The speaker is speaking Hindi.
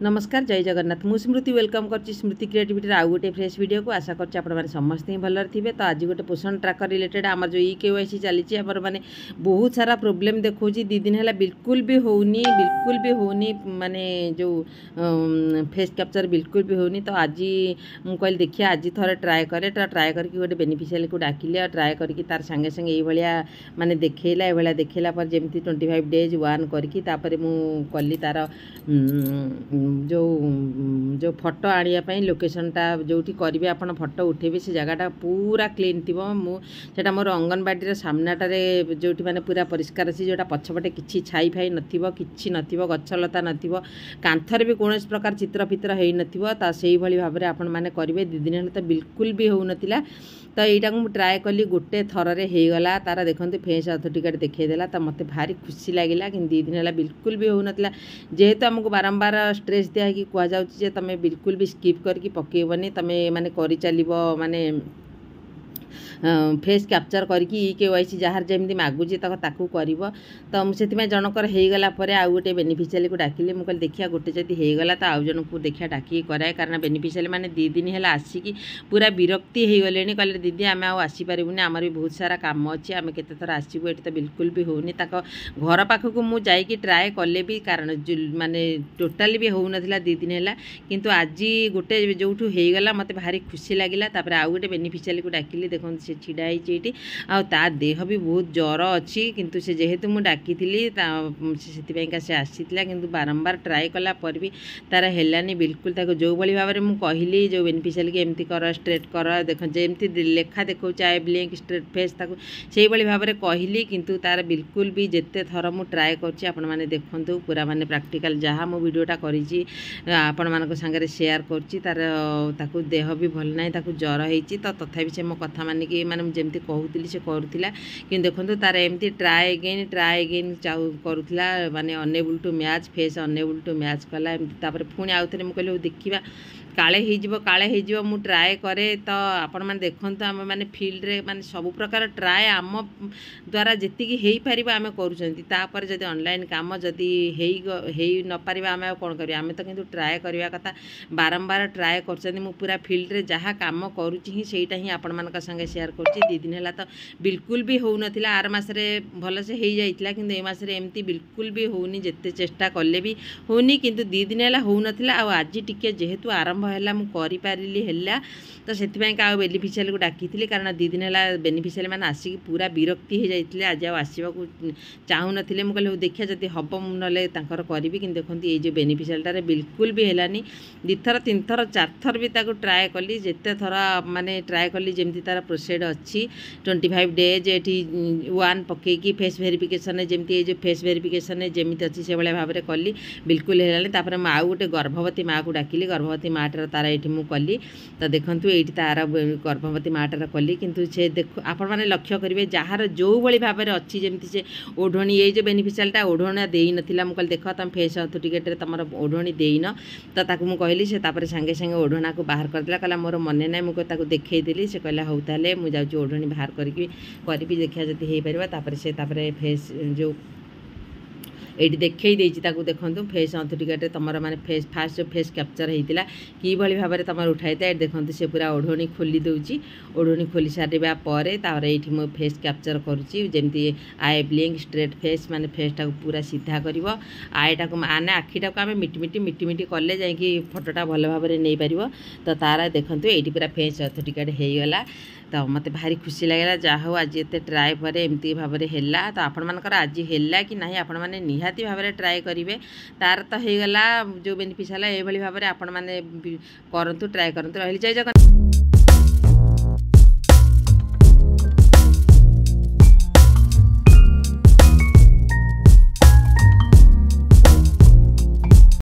नमस्कार जय जगन्नाथ मु स्मृति वेलकम करची स्मृति क्रिएटिविटी आउ गोटे फ्रेश वीडियो को आशा करछि आपण माने समस्त ही भलर थिबे। तो आज गोटे पोषण ट्रैकर रिलेटेड आमर जो केवाईसी चली आमर माने बहुत सारा प्रॉब्लम देखौछि 2 दिन है बिल्कुल भी होनी माने जो फेस कैप्चर बिल्कुल भी होनी। तो आज मु कहली देखिए आज थोड़े ट्राए करे तो ट्राए करके गोटे बेनिफिशियल को डाकिले ट्राए करके तार संगे संगे ये भाया माने देखैला ए भाया देखैला पर जेमती 25 डेज वन करके तापर मु कली तार जो जो फोटो आने लोकेशनटा जो करेंगे आप फोटो उठेबे से जगहटा पूरा क्लीन थी मुझा मोर अंगनवाड़ी सामनाटार जो मैंने पूरा परिष्कार अच्छी जोटा पछपटे किसी छाई फाई नथिबो किछि नथिबो गछलता नथिबो कांथर भी कौन प्रकार चित्र फित्र हो नथिबो से भाव में आपण मैंने करेंगे 2 दिन तो बिल्कुल भी हो नथिला। तो यहाँ को ट्राए कली गोटे थर हो गला तार देखते फेस अथेंटिकेट देखईदेला तो मत भारी खुशी लगे कि 2 दिन है बिल्कुल भी हो नाला। जेहेतु आमको बारंबार स्ट्रेस दिया कि कहुचे तुम बिल्कुल भी स्किप करके पकेबनी तुम माने करी चलिबो माने फेस कैप्चर करके केवाईसी जार जमी मागुची ताकू कर। तो मुझे जनकर होगला आउ गोटे बेनिफिशियल को डाकिली मुझे देखिया गोटे जदि होगला तो आउ जन को देखिया डाकी कराए कारण बेनिफिशियल मैंने 2 दिन है आसिकी पूरा विरक्ति हो गले कहले दीदी आम आसपारूनी आमर भी बहुत सारा कम अच्छी आम केते थर आसबू ये तो बिल्कुल भी होनी घर पाखक मुझे ट्राए कले भी कारण माने टोटाली भी हो नाला 2 दिन है किंतु आज गोटे जो होगला मत भारी खुशी लगे। आउ गोटे बेनिफिशियल को डाकिली देखो से छिड़ा ये आ देह भी बहुत ज्वर अच्छी किंतु से जेहेतु मुझे डाकी से आसीला कि बारंबार ट्राए कला पर भी तार हेलानी बिल्कुल जो भाई भाव में कहली जो बेनिफिशियल की एमती कर स्ट्रेट कर देख जमती लेखा देखा आए ब्लिंक स्ट्रेट फेस से भाव में कहली किंतु तार बिल्कुल भी जिते थर मु ट्राए कर देखु पूरा माने प्रैक्टिकल जहाँ मो वीडियोटा करी आपण मान सागर शेयर कर देह भी भल ना ज्वर होती तो तथापि से मो कथा मानिक माने जमती कहूली से करूला कि देखो तार एमती ट्राए अगेन करूला माने unable to match face unable to match कला एमती पुणी आउ थे मुझे देखा काले हो मु ट्राए करे तो आपण मैंने देखते आम मैंने फील्ड रे माने सब प्रकार ट्राए आम द्वारा जी हो पार आम कर जदि ऑनलाइन काम जदि न पार आम कौन कर आम तो किंतु ट्राए करवा कथा बारंबार ट्राए कर पूरा फील्ड रे जहाँ कम करुँची सेटा ही आपण मान संगे शेयर कर 2 दिन है तो बिल्कुल भी हो नाला आर मसरे भल से हो जाइए कि ए मसरे एमती बिल्कुल भी होनी जिते चेष्टा कले भी होनी किंतु 2 दिन है हो नाला आज टिके जेहेतु आरंभ है मुझे पारिली है तो से बेनिफिशियल को डाकी कारण 2 दिन है बेनिफिशियल मैंने आसिक पूरा विरक्ति हो जाते आज आसवा चाहू नी मुझे देखिए जब हम ना करी कि देखो ये जो बेनिफिशियलटार बिल्कुल भी है 2 थर 3 थर 4 थर भी ट्राए कली जिते थर माने ट्राए कली जमी तार प्रोसेड अच्छी 25 डेज ये वन पकईकी फेस वेरिफिकेशन जमी ये जो फेस वेरिफिकेशन जमी अच्छी से भाव में कली बिल्कुल है। आउ गोटे गर्भवती माँ को डाकिली गर्भवती माँटार तार ये मुझे तो देखूँ ये तार गर्भवती माँटार कली किंतु से देख आपण मैंने लक्ष्य करेंगे जार जो भाई भाव में अच्छी जमी से ओढ़णी ये जो बेनिफिशियलटा ओढ़णा दे ना मुझे देख तुम फेस अथेंटिकेट तुम ओढ़णी देन तो मुझे कहली से सागे सागे ओढ़णा को बाहर करदेला कहला मोर मन ना मुझे देखईदेली से कहला हूँ ताले मुझे ओढ़णी बाहर करी देखिया जब हो पार से फेस जो ये देखई देखो फेस अथेंटिकेट तुम माने फेस फास्ट जो फेस कैप्चर होता कि भाव में तुम उठाई था देखो से पूरा ओढ़णी खोली दूची ओढ़णी खोली सारा पर ये मो फेस कैप्चर करुँची जमी आई ब्लिंक स्ट्रेट फेस माने फेसटा पूरा सीधा कर आईटा को माने आखिटा को आम मिटी कले जाकि फोटोटा भल भाव में नहीं पार तो तार देखो ये पूरा फेस अथेंटिकेट होगला। तो मत भारी खुशी लगे जहाँ आज ये ट्राए पर एमती भाव में है तो आपण मानकर आज है कि ना आपण मैंने निहाती भाव में ट्राए करेंगे तार तो होगला जो बेनिफिशियल ये भाव में आपण मैंने करूँ ट्राए करूँ रही जय जगन्नाथ।